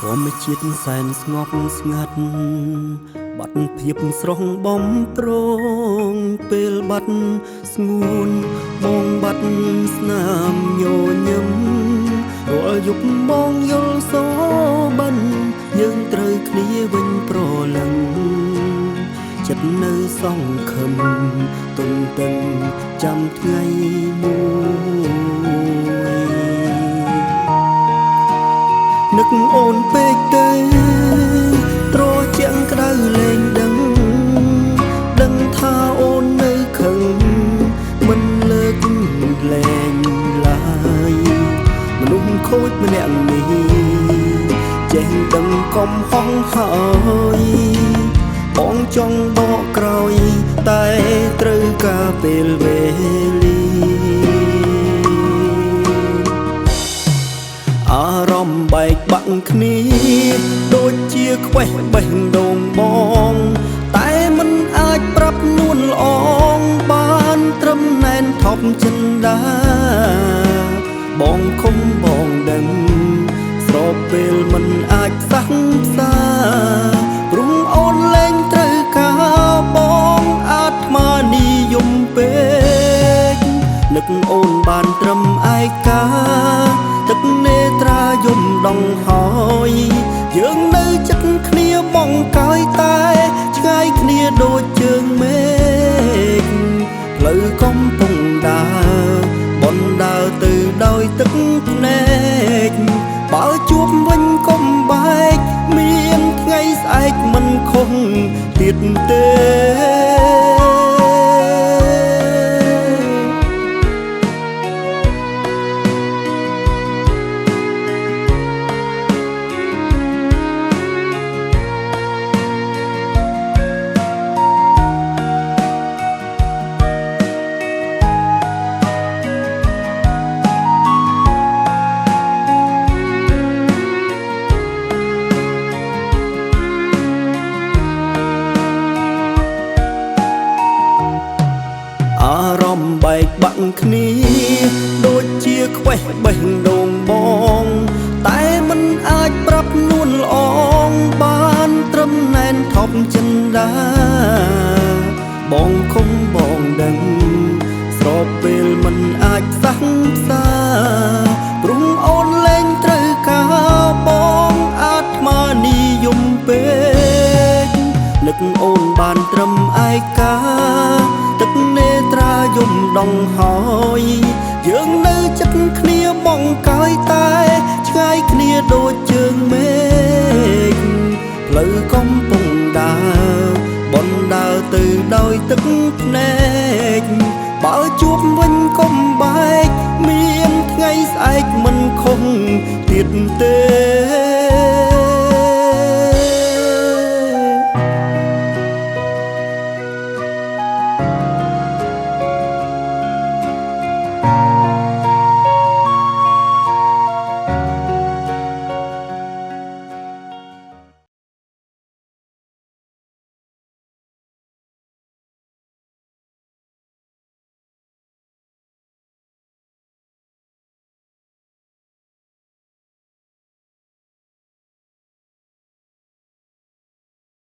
ធម្មជាតិសែនស្ងប់ស្ងាត់បាត់ភាពស្រស់បំប្រងពេលបាត់ស្ងួនបងបាត់ស្នាមញញឹមរាល់យប់មងយល់សបិនយើងត្រូវគ្នាវិញប្រលឹងចិត្តនៅសង្ឃឹមទុនតឹងចាំថ្ងៃមួយនឹកអូនពេកទៅត្រជាក់ក្តៅលែងដឹងថាអូននៅខឹងមិនលើកលែងឡើយមនុស្សខូចម្នាក់នេះចេះដឹងកំហុសហើយបងចង់បកក្រោយតែត្រូវការពេលវេលាអារម្មណ៍បែកបាក់គ្នាដូចជាខ្វេះបេះដូងបងតែមិនអាចប្រាប់នួនល្អងបានត្រឹមណែនថប់ចិនដាបងខំបងដឹងស្របពេលមិនអាចសះផ្សាព្រោះអូនលែងត្រូវការបងអាត្មានិយមពេកនឹកអូនបានត្រឹមឯកាទឹកនេត្រាយំដងហើយយើងនៅចិត្តគ្នាបងកាយតែឆ្ងាយគ្នាដូចជើងមេឃផ្លូវកំពុងដើរបនដើរទៅដោយទឹកភ្នែកបើជួបវិញកុំបែកមានថ្ងៃស្អែកមិនខុសទៀតទេអារម្មណ៍បែកបាក់គ្នាដូចជាខ្វេះបេះដូងបងតែមិនអាចប្រាប់នួនល្អងបានត្រឹមណែនថប់ចិនដាបងខំបងដឹងស្របពេលមិនអាចសះផ្សាព្រោះអូនលែងត្រូវការបងអាត្មានិយមពេកនឹកអូនបានត្រឹមឯកាទឹកនេត្រាយំដងហើយយើងនៅចិត្តគ្នាបងកាយតែឆ្ងាយគ្នាដូចជើងមេឃផ្លូវកំពុងដើរបនដើរទៅដោយទឹកភ្នែកបើជួបវិញកុំបែកមានថ្ងៃស្អែកមិនខុសទៀតទេ